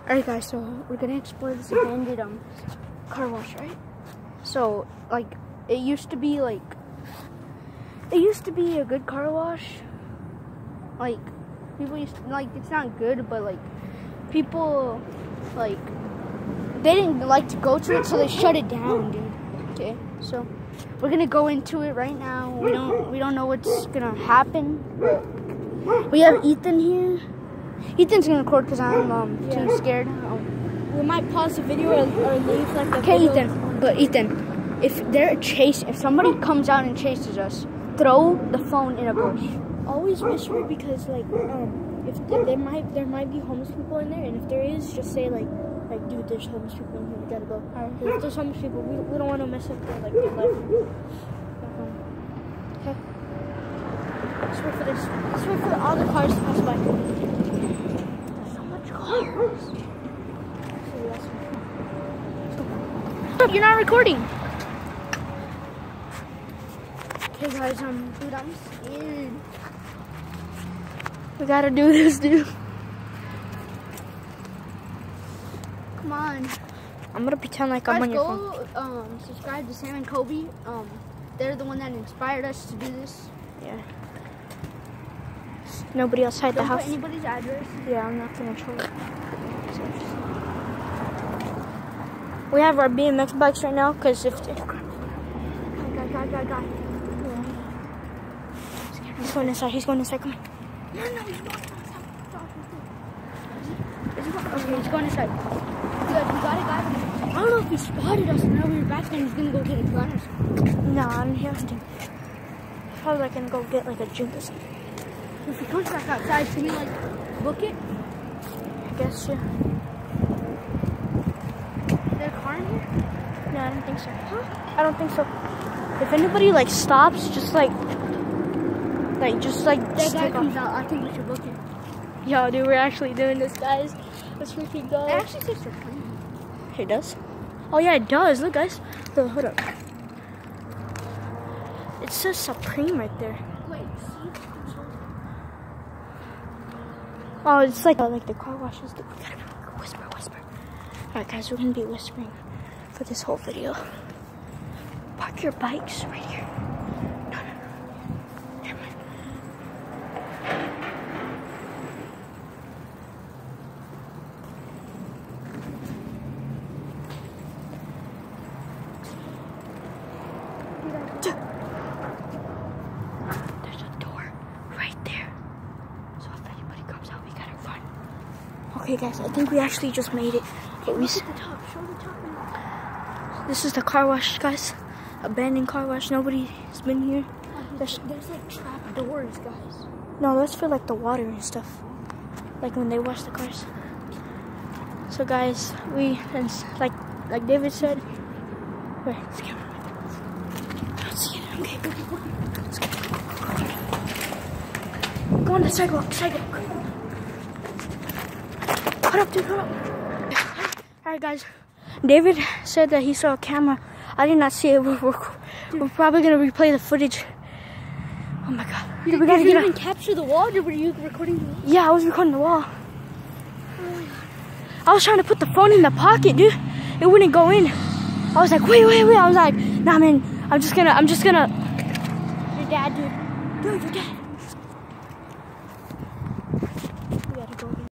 Alright guys, so we're gonna explore this abandoned car wash, right? So like it used to be a good car wash. Like people used to, like, it's not good, but like people like they didn't like to go to it, so they shut it down, dude. Okay, so we're gonna go into it right now. We don't know what's gonna happen. We have Ethan here. Ethan's gonna record because I'm too scared. We might pause the video or leave like the Okay, video. Ethan, if somebody comes out and chases us, throw the phone in a bush. Always whisper, because like if there might be homeless people in there, and if there is, just say like dude, there's homeless people in here, we gotta go. If there's homeless people, we don't want to mess up their life. Okay. Let's wait for this. Let's wait for all the cars to pass by. There's so much cars. You're not recording. Okay guys, dude, I'm scared. We gotta do this, dude. Come on. I'm gonna pretend like Guys, I'm on your phone. go subscribe to Sam and Kobe. They're the one that inspired us to do this. Yeah. Nobody outside the Don't house. put anybody's address. Yeah, I'm not gonna show it. We have our BMX bikes right now, because if Guy. he's going inside, come on. No, he's going inside. Okay, he's going inside. Good, we got it, guys. I don't know if he spotted us, and now we were back then he's gonna go get a gun or something. No, I don't have to. He's probably like gonna go get like a drink or something. If he comes back outside, can we like book it? I guess, yeah. Is there a car in here? No, I don't think so. Huh? I don't think so. If anybody like stops, just like That just guy take comes off. out, I think we should book it. Yo, dude, we're actually doing this, guys. Let's freaking go. It actually says Supreme. It does? Oh yeah, it does. Look, guys. Look, hold up. It says Supreme right there. Wait, see? Oh, it's like the car washes. We gotta whisper. Alright, guys, we're gonna be whispering for this whole video. Park your bikes right here. No. Never mind. There's a door right there. So if anybody comes out, we gotta run. Okay, guys, I think we actually just made it. Okay, Look at the top. Show the top. This is the car wash, guys. Abandoned car wash. Nobody's been here. There's like trap doors, guys. No, that's for like the water and stuff. Like when they wash the cars. So, guys, like David said. Wait, let's get it. I don't see it. Okay, let's go. Go on the sidewalk. Hold up, dude. Hold up. Alright, guys. David said that he saw a camera. I did not see it. We're probably gonna replay the footage. Oh my god. Dude, Did you even capture the wall, or were you recording the wall? Yeah, I was recording the wall. Oh my god. I was trying to put the phone in the pocket, dude. It wouldn't go in. I was like, wait. I was like, nah, man. I'm just gonna. Your dad, dude. Dude, your dad.